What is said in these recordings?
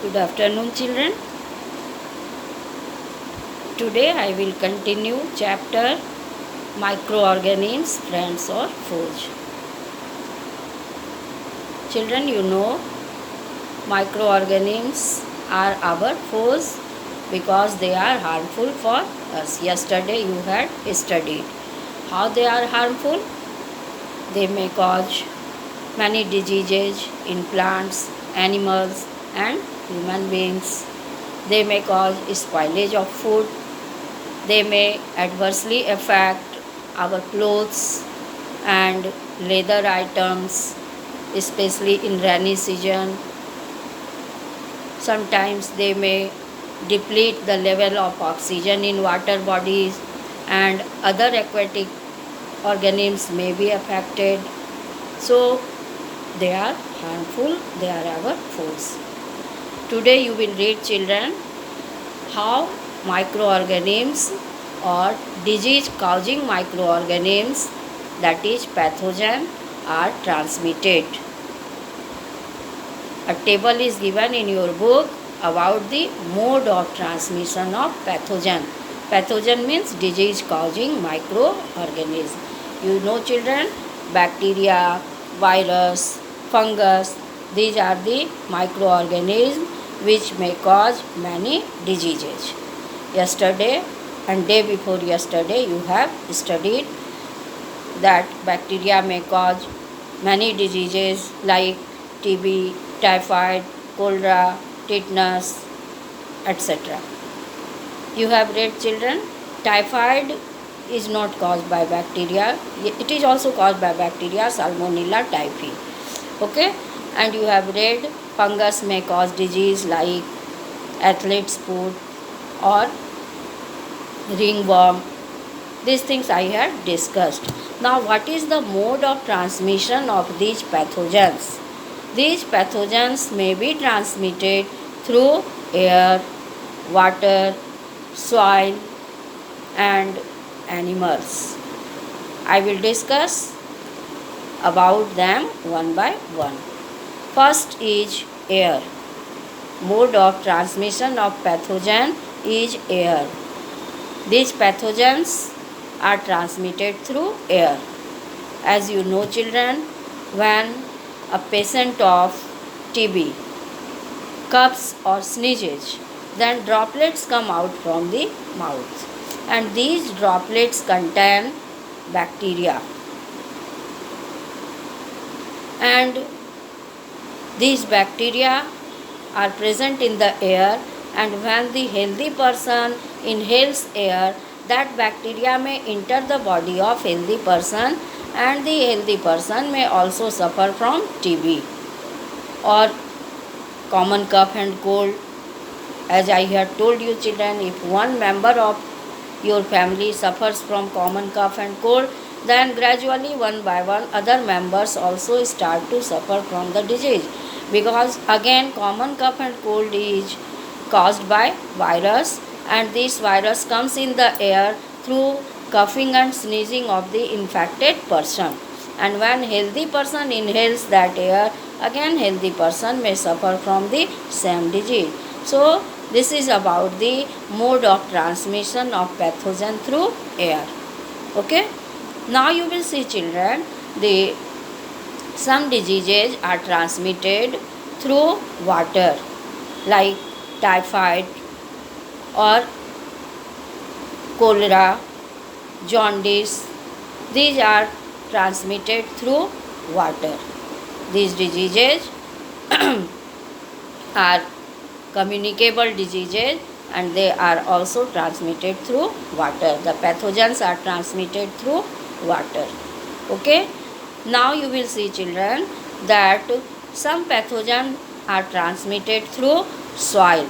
Good afternoon, children. Today I will continue chapter Microorganisms, Friends or Foes. Children, you know microorganisms are our foes because they are harmful for us. Yesterday you had studied how they are harmful. They may cause many diseases in plants, animals, and human beings. They may cause spoilage of food. They may adversely affect our clothes and leather items, especially in rainy season. Sometimes they may deplete the level of oxygen in water bodies, and other aquatic organisms may be affected. So they are harmful, they are our foes. Today you will read, children, how microorganisms or disease causing microorganisms, that is pathogen, are transmitted. A table is given in your book about the mode of transmission of pathogen. Pathogen means disease causing microorganism. You know, children, bacteria, virus, fungus, these are the microorganisms which may cause many diseases. Yesterday and day before yesterday you have studied that bacteria may cause many diseases like TB, typhoid, cholera, tetanus, etc. You have read, children, typhoid is not caused by bacteria. It is also caused by bacteria, Salmonella typhi. Okay? And you have read fungus may cause disease like athlete's foot or ringworm. These things I had discussed. Now, what is the mode of transmission of these pathogens? These pathogens may be transmitted through air, water, soil, and animals. I will discuss about them one by one. First is air. Mode of transmission of pathogen is air. These pathogens are transmitted through air. As you know, children, when a patient of TB coughs or sneezes, then droplets come out from the mouth, and these droplets contain bacteria, and these bacteria are present in the air, and when the healthy person inhales air, that bacteria may enter the body of healthy person, and the healthy person may also suffer from TB or common cough and cold. As I have told you, children, if one member of your family suffers from common cough and cold, then gradually one by one other members also start to suffer from the disease, because again common cough and cold is caused by virus, and this virus comes in the air through coughing and sneezing of the infected person, and when healthy person inhales that air, again healthy person may suffer from the same disease. So this is about the mode of transmission of pathogen through air. Okay, now you will see, children, the some diseases are transmitted through water like typhoid or cholera, jaundice. These are transmitted through water. These diseases are communicable diseases, and they are also transmitted through water. The pathogens are transmitted through water. Okay? Now you will see, children, that some pathogens are transmitted through soil,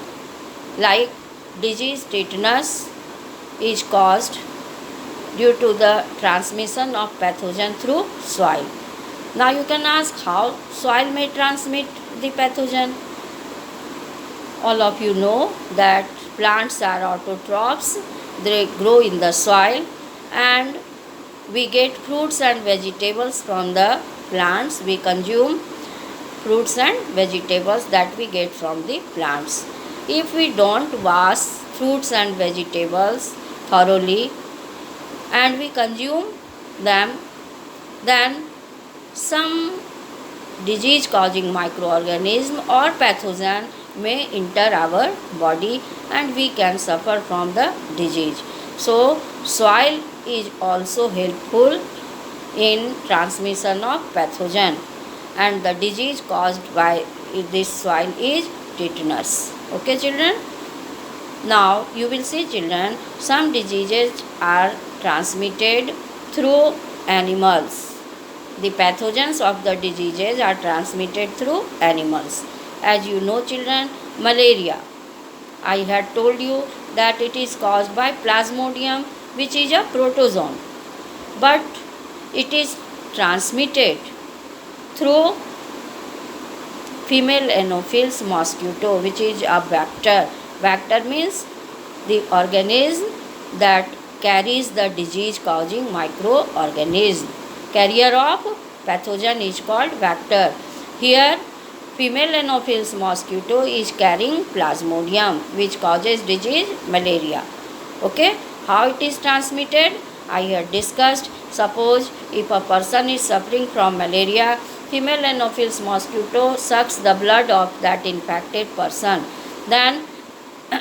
like disease tetanus is caused due to the transmission of pathogen through soil. Now you can ask how soil may transmit the pathogen. All of you know that plants are autotrophs. They grow in the soil, and we get fruits and vegetables from the plants we consume. fruits and vegetables that we get from the plants. If we don't wash fruits and vegetables thoroughly and we consume them, then some disease causing microorganism or pathogen may enter our body and we can suffer from the disease. So soil is also helpful in transmission of pathogen, and the disease caused by this soil is tetanus. Okay children, now you will see children, some diseases are transmitted through animals. The pathogens of the diseases are transmitted through animals. As you know children, malaria, I had told you that it is caused by Plasmodium, which is a protozoan, but it is transmitted through female Anopheles mosquito, which is a vector. Vector means the organism that carries the disease causing microorganism. Carrier of pathogen is called vector. Here female Anopheles mosquito is carrying Plasmodium, which causes disease malaria. Okay, how it is transmitted? I had discussed. Suppose if a person is suffering from malaria, female Anopheles mosquito sucks the blood of that infected person. Then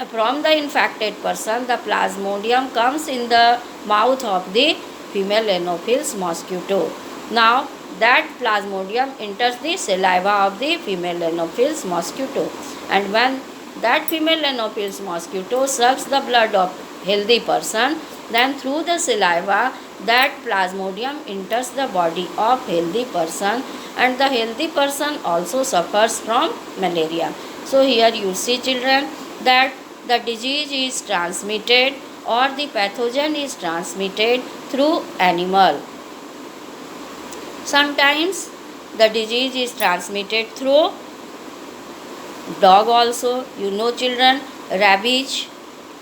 from the infected person, the Plasmodium comes in the mouth of the female Anopheles mosquito. Now that Plasmodium enters the saliva of the female Anopheles mosquito, and when that female Anopheles mosquito sucks the blood of healthy person, then through the saliva that Plasmodium enters the body of healthy person, and the healthy person also suffers from malaria. So here you see children that the disease is transmitted or the pathogen is transmitted through animal. Sometimes the disease is transmitted through dog also. You know children, rabies,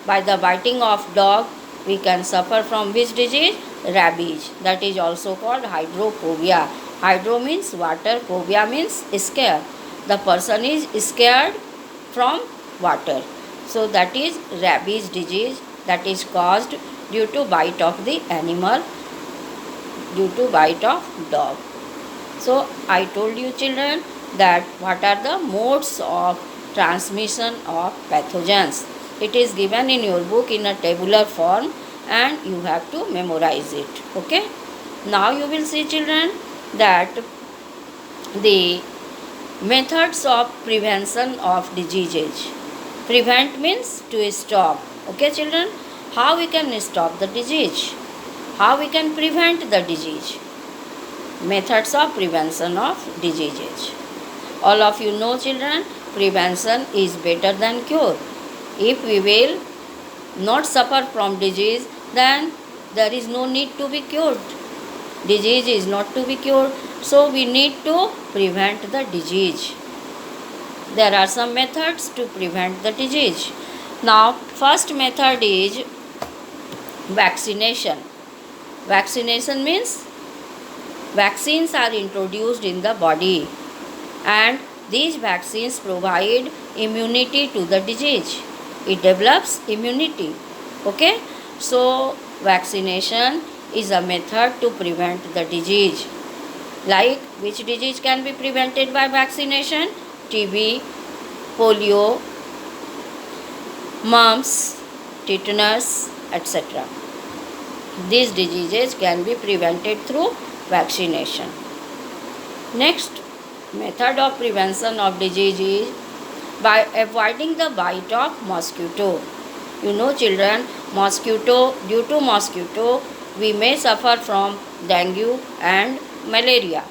by the biting of dog we can suffer from which disease? Rabies. That is also called hydrophobia. Hydro means water, phobia means scare. The person is scared from water. So that is rabies disease, that is caused due to bite of the animal, due to bite of dog. So I told you children that what are the modes of transmission of pathogens. It is given in your book in a tabular form and you have to memorize it. Okay. Now you will see children that the methods of prevention of diseases. Prevent means to stop. Okay children, how we can stop the disease? How we can prevent the disease? Methods of prevention of diseases. All of you know children, prevention is better than cure. If we will not suffer from disease, then there is no need to be cured. Disease is not to be cured, so we need to prevent the disease. There are some methods to prevent the disease. Now, first method is vaccination. Vaccination means vaccines are introduced in the body and these vaccines provide immunity to the disease. It develops immunity. Okay? So, vaccination is a method to prevent the disease. Like which disease can be prevented by vaccination? TB, polio, mumps, tetanus, etc. These diseases can be prevented through vaccination. Next method of prevention of disease is by avoiding the bite of mosquito. You know children, due to mosquito we may suffer from dengue and malaria.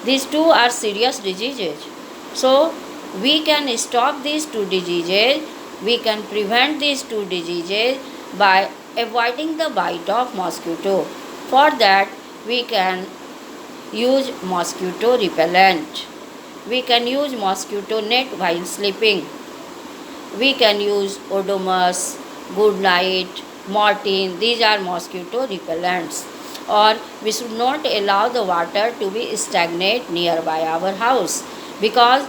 These two are serious diseases. So we can stop these two diseases, we can prevent these two diseases by avoiding the bite of mosquito. For that we can use mosquito repellent. We can use mosquito net while sleeping. We can use Odomus, Good Night, Mortein. These are mosquito repellents. or we should not allow the water to be stagnant nearby our house, because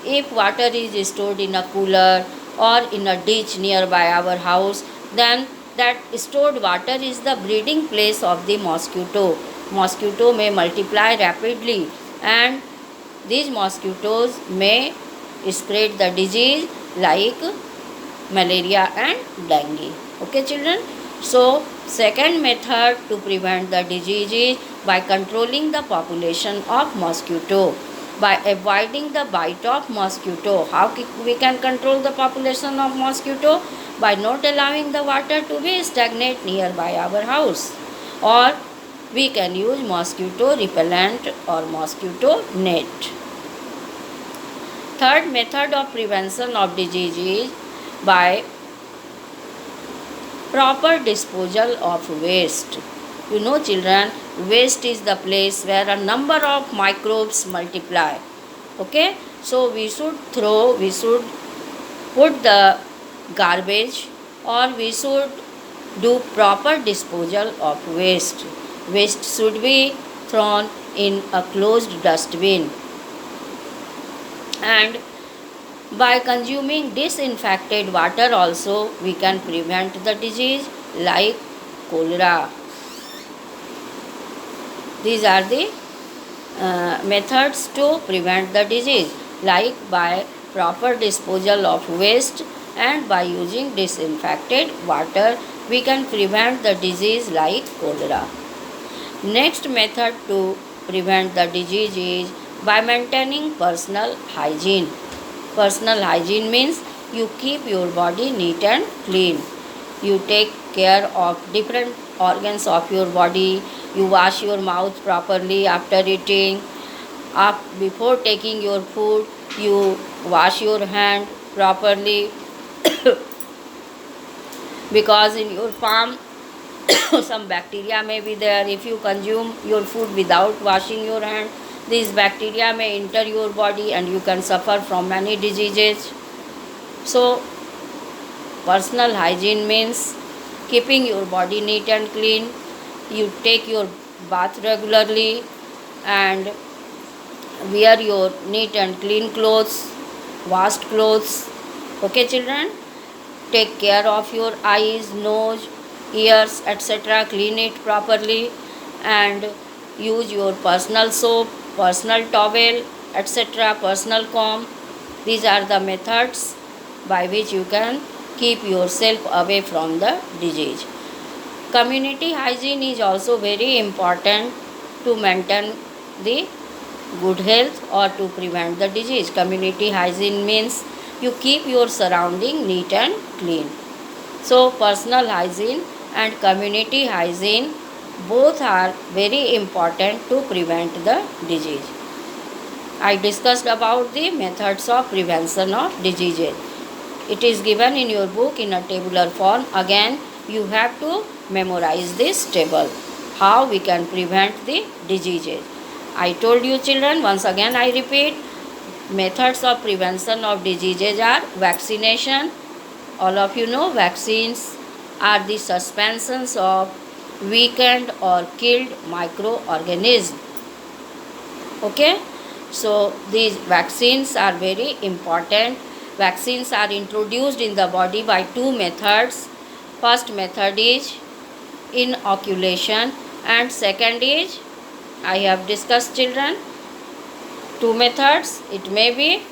if water is stored in a cooler or in a ditch nearby our house, then that stored water is the breeding place of the mosquito. Mosquito may multiply rapidly, and these mosquitoes may spread the disease like malaria and dengue. Okay, children? So, second method to prevent the disease is by controlling the population of mosquito, by avoiding the bite of mosquito. How we can control the population of mosquito? By not allowing the water to be stagnant nearby our house, or we can use mosquito repellent or mosquito net. Third method of prevention of disease is by proper disposal of waste. You know, children, waste is the place where a number of microbes multiply. Okay, so we should put the garbage, or we should do proper disposal of waste. Waste should be thrown in a closed dustbin, and by consuming disinfected water also we can prevent the disease like cholera. These are the methods to prevent the disease, like by proper disposal of waste and by using disinfected water we can prevent the disease like cholera. Next method to prevent the disease is by maintaining personal hygiene. Personal hygiene means you keep your body neat and clean. You take care of different organs of your body. You wash your mouth properly after eating. Before taking your food, you wash your hand properly because in your palm some bacteria may be there. If you consume your food without washing your hand, these bacteria may enter your body and you can suffer from many diseases. So, personal hygiene means keeping your body neat and clean. You take your bath regularly and wear your neat and clean clothes, washed clothes. Okay, children? Take care of your eyes, nose, ears, etc. Clean it properly and use your personal soap, personal towel, etc., personal comb. These are the methods by which you can keep yourself away from the disease. Community hygiene is also very important to maintain the good health or to prevent the disease. Community hygiene means you keep your surrounding neat and clean. So personal hygiene and community hygiene both are very important to prevent the disease. I discussed about the methods of prevention of diseases. It is given in your book in a tabular form. Again, you have to memorize this table, how we can prevent the diseases. I told you, children, once again I repeat, methods of prevention of diseases are vaccination. All of you know vaccines are the suspensions of weakened or killed microorganisms. Okay, so these vaccines are very important. Vaccines are introduced in the body by two methods. First method is inoculation and second is, I have discussed, children, two methods. It may be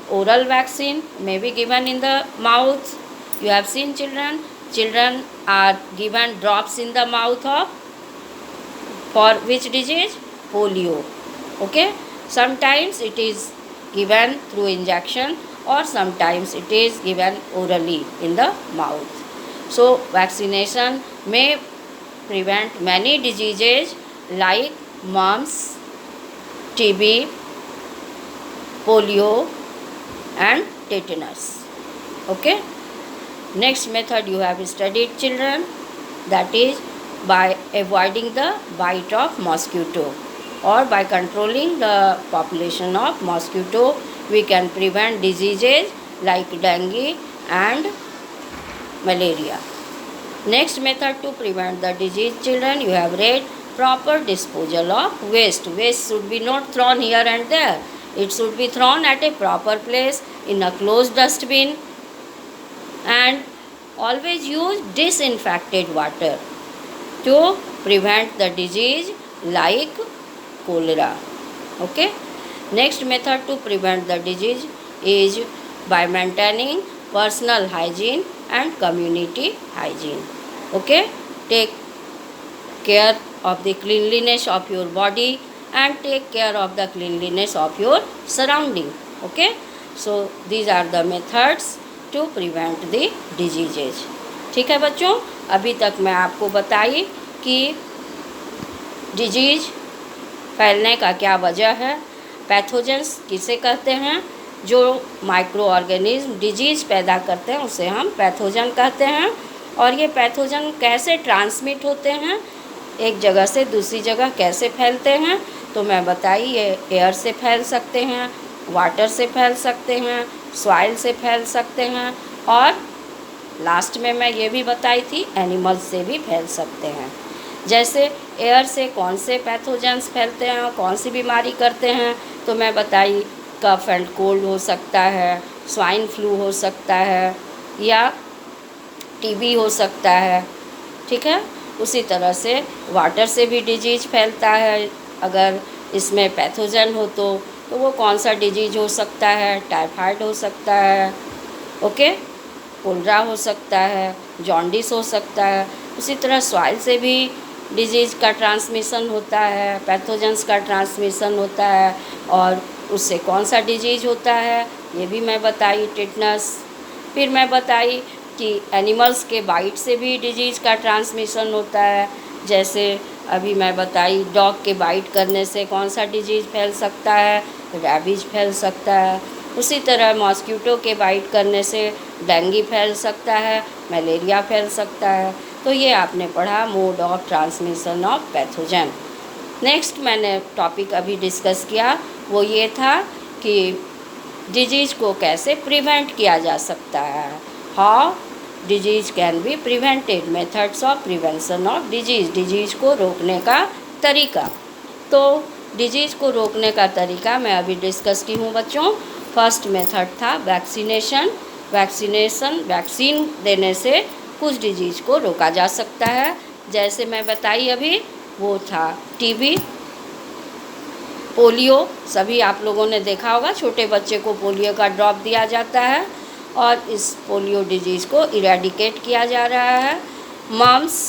oral vaccine, may be given in the mouth. You have seen, children are given drops in the mouth of, for which disease? Polio. Okay, sometimes it is given through injection or sometimes it is given orally in the mouth. So vaccination may prevent many diseases like mumps, TB, polio and tetanus. Okay, next method you have studied, children, that is by avoiding the bite of mosquito, or by controlling the population of mosquito we can prevent diseases like dengue and malaria. Next method to prevent the disease, children, you have read proper disposal of waste. Waste should be not thrown here and there. It should be thrown at a proper place in a closed dustbin, and always use disinfected water to prevent the disease like cholera. Okay. Next method to prevent the disease is by maintaining personal hygiene and community hygiene. Okay. Take care of the cleanliness of your body and take care of the cleanliness of your surrounding. Okay. So these are the methods to prevent the diseases. ठीक है बच्चों, अभी तक मैं आपको बताई कि disease फैलने का क्या वजह है, पैथोजेंस किसे कहते हैं, जो माइक्रो ऑर्गेनिज्म डिजीज पैदा करते हैं उसे हम पैथोजन कहते हैं, और ये पैथोजन कैसे ट्रांसमिट होते हैं, एक जगह से दूसरी जगह कैसे फैलते हैं, तो मैं बताई ये एयर से फैल सकते हैं, वाटर से फैल सकते हैं, सॉइल से फैल सकते हैं, और लास्ट में मैं ये भी बताई थी एनिमल्स से भी फैल सकते हैं। जैसे एयर से कौन से पैथोजेंस फैलते हैं और कौन सी बीमारी करते हैं, तो मैं बताई कफ एंड कोल्ड हो सकता है, स्वाइन फ्लू हो सकता है, या टीबी हो सकता है। ठीक है। उसी तरह से वाटर से भी डिजीज फैलता है, अगर इसमें पैथोजन हो तो वो कौन सा डिजीज हो सकता है, टाइफाइड हो सकता है, ओके, कोलरा हो सकता है, जॉन्डिस हो सकता है। उसी तरह सॉइल से भी डिजीज़ का ट्रांसमिशन होता है, पैथोजेंस का ट्रांसमिशन होता है, और उससे कौन सा डिजीज होता है ये भी मैं बताई, टिटनस। फिर मैं बताई कि एनिमल्स के बाइट से भी डिजीज़ का ट्रांसमिशन होता है, जैसे अभी मैं बताई डॉग के बाइट करने से कौन सा डिजीज़ फैल सकता है, रैबीज फैल सकता है। उसी तरह मॉस्किटो के बाइट करने से डेंगू फैल सकता है, मलेरिया फैल सकता है। तो ये आपने पढ़ा mode of transmission of pathogen. Next मैंने टॉपिक अभी डिस्कस किया वो ये था कि डिजीज़ को कैसे प्रिवेंट किया जा सकता है, how disease can be prevented, methods of prevention of disease, disease को रोकने का तरीका। तो डिजीज़ को रोकने का तरीका मैं अभी डिस्कस की हूँ बच्चों। फर्स्ट मेथड था वैक्सीनेशन। वैक्सीन देने से कुछ डिजीज़ को रोका जा सकता है, जैसे मैं बताई अभी वो था टीबी, पोलियो। सभी आप लोगों ने देखा होगा, छोटे बच्चे को पोलियो का ड्रॉप दिया जाता है और इस पोलियो डिजीज़ को इरेडिकेट किया जा रहा है। मम्स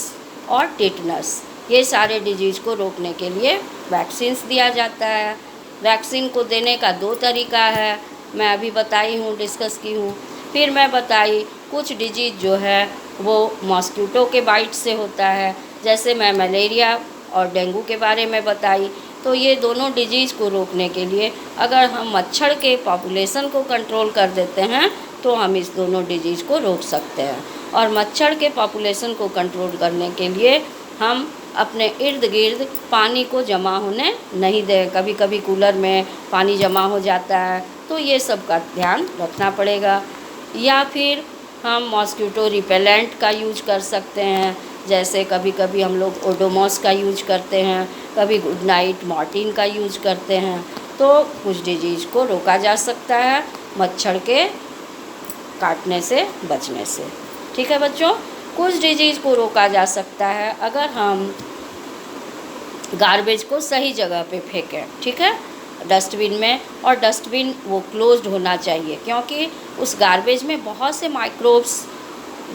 और टिटनस, ये सारे डिजीज़ को रोकने के लिए वैक्सीन्स दिया जाता है। वैक्सीन को देने का 2 तरीका है, मैं अभी बताई हूँ, डिस्कस की हूँ। फिर मैं बताई कुछ डिजीज़ जो है वो मॉस्किटो के बाइट से होता है, जैसे मैं मलेरिया और डेंगू के बारे में बताई। तो ये दोनों डिजीज़ को रोकने के लिए अगर हम मच्छर के पॉपुलेशन को कंट्रोल कर देते हैं तो हम इस दोनों डिजीज़ को रोक सकते हैं। और मच्छर के पॉपुलेशन को कंट्रोल करने के लिए हम अपने इर्द गिर्द पानी को जमा होने नहीं दें। कभी कभी कूलर में पानी जमा हो जाता है, तो ये सब का ध्यान रखना पड़ेगा। या फिर हम मॉस्किटो रिपेलेंट का यूज कर सकते हैं, जैसे कभी कभी हम लोग ओडोमॉस का यूज करते हैं, कभी गुड नाइट मॉर्टिन का यूज करते हैं। तो कुछ डिजीज़ को रोका जा सकता है मच्छर के काटने से, बचने से। ठीक है बच्चों, कुछ डिजीज़ को रोका जा सकता है अगर हम गार्बेज को सही जगह पे फेंकें। ठीक है, डस्टबिन में, और डस्टबिन वो क्लोज्ड होना चाहिए, क्योंकि उस गार्बेज में बहुत से माइक्रोब्स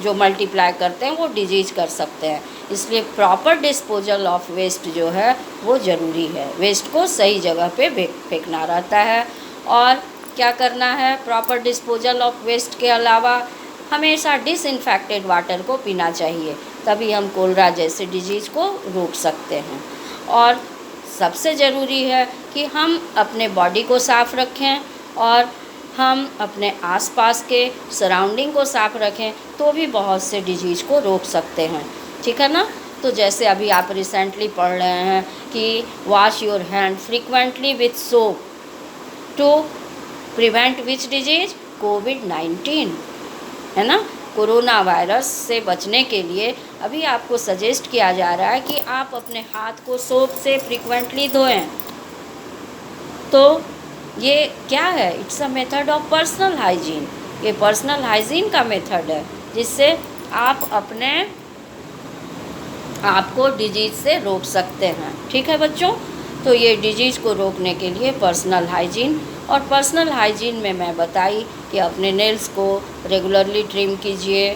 जो मल्टीप्लाई करते हैं वो डिजीज़ कर सकते हैं। इसलिए प्रॉपर डिस्पोजल ऑफ वेस्ट जो है वो ज़रूरी है। वेस्ट को सही जगह पे फेंकना रहता है। और क्या करना है, प्रॉपर डिस्पोजल ऑफ वेस्ट के अलावा हमेशा डिसइंफेक्टेड वाटर को पीना चाहिए, तभी हम कोलरा जैसे डिजीज़ को रोक सकते हैं। और सबसे ज़रूरी है कि हम अपने बॉडी को साफ़ रखें और हम अपने आसपास के सराउंडिंग को साफ़ रखें, तो भी बहुत से डिजीज़ को रोक सकते हैं। ठीक है ना। तो जैसे अभी आप रिसेंटली पढ़ रहे हैं कि wash your hand frequently with soap to prevent which disease, कोविड-19, है ना। कोरोना वायरस से बचने के लिए अभी आपको सजेस्ट किया जा रहा है कि आप अपने हाथ को सोप से फ्रिक्वेंटली धोएं। तो ये क्या है? It's a method of personal hygiene. ये पर्सनल हाइजीन का मेथड है जिससे आप अपने आपको डिजीज़ से रोक सकते हैं। ठीक है बच्चों, तो ये डिजीज़ को रोकने के लिए पर्सनल हाइजीन, और पर्सनल हाइजीन में मैं बताई कि अपने नेल्स को रेगुलरली ट्रिम कीजिए,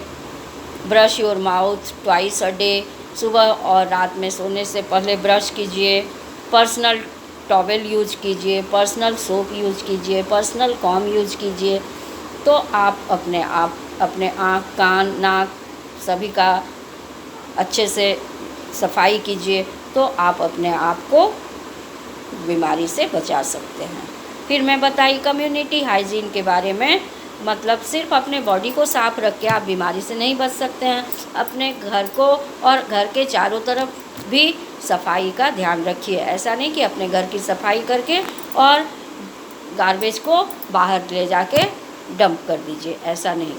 brush your mouth twice a day, सुबह और रात में सोने से पहले ब्रश कीजिए, पर्सनल टॉवेल यूज कीजिए, पर्सनल सोप यूज कीजिए, पर्सनल कॉम यूज कीजिए। तो आप अपने आँख, कान, नाक सभी का अच्छे से सफाई कीजिए, तो आप अपने आप को बीमारी से बचा सकते हैं। फिर मैं बताई कम्युनिटी हाइजीन के बारे में, मतलब सिर्फ अपने बॉडी को साफ रख के आप बीमारी से नहीं बच सकते हैं, अपने घर को और घर के चारों तरफ भी सफाई का ध्यान रखिए। ऐसा नहीं कि अपने घर की सफाई करके और गार्बेज को बाहर ले जाके डंप कर दीजिए, ऐसा नहीं।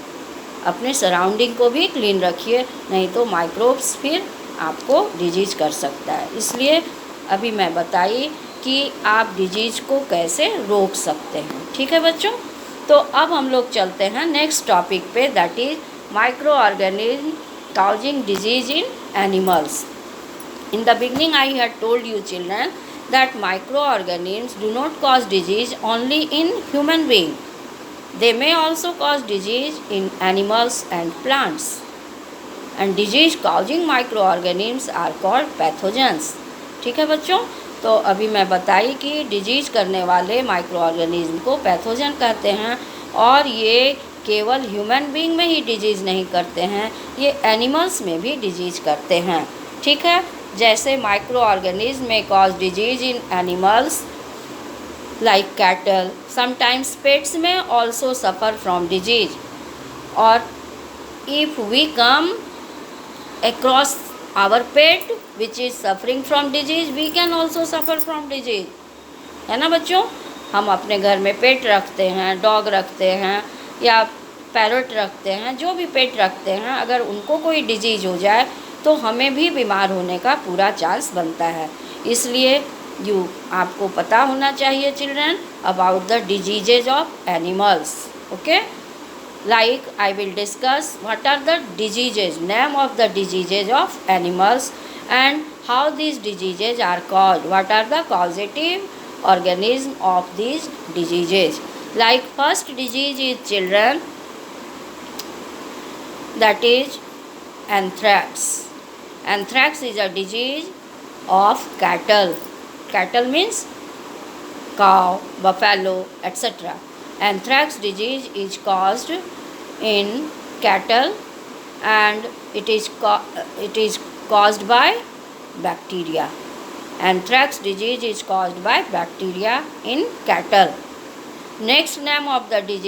अपने सराउंडिंग को भी क्लीन रखिए, नहीं तो माइक्रोब्स फिर आपको डिजीज कर सकता है। इसलिए अभी मैं बताई कि आप डिजीज को कैसे रोक सकते हैं। ठीक है बच्चों, तो अब हम लोग चलते हैं नेक्स्ट टॉपिक पे, that is micro organism causing disease in animals. In the beginning I had told you children that microorganisms do not cause disease only in human being. They may also cause disease in animals and plants. And disease causing microorganisms are called pathogens. ठीक है बच्चों, तो अभी मैं बताई कि disease करने वाले माइक्रो ऑर्गेनिज्म को पैथोजन कहते हैं, और ये केवल ह्यूमन बीइंग में ही डिजीज़ नहीं करते हैं, ये एनिमल्स में भी डिजीज़ करते हैं। ठीक है, जैसे माइक्रो ऑर्गेनिज्म में cause disease in animals like cattle, sometimes pets में ऑल्सो सफ़र फ्रॉम डिजीज, और if we come across our pet which is suffering from disease, we can also suffer from disease. है ना बच्चों, हम अपने घर में पेट रखते हैं, डॉग रखते हैं या पैरट रखते हैं, जो भी पेट रखते हैं, अगर उनको कोई डिजीज हो जाए तो हमें भी बीमार होने का पूरा चांस बनता है। इसलिए आपको पता होना चाहिए children about the diseases of animals. Okay, like I will discuss what are the diseases, name of the diseases of animals and how these diseases are caused, what are the causative organism of these diseases. Like first disease is children, that is anthrax. Anthrax is a disease of cattle. Cattle means cow, buffalo, etc. Anthrax disease is caused in cattle and it is caused by bacteria. Anthrax disease is caused by bacteria in cattle. Next name of the disease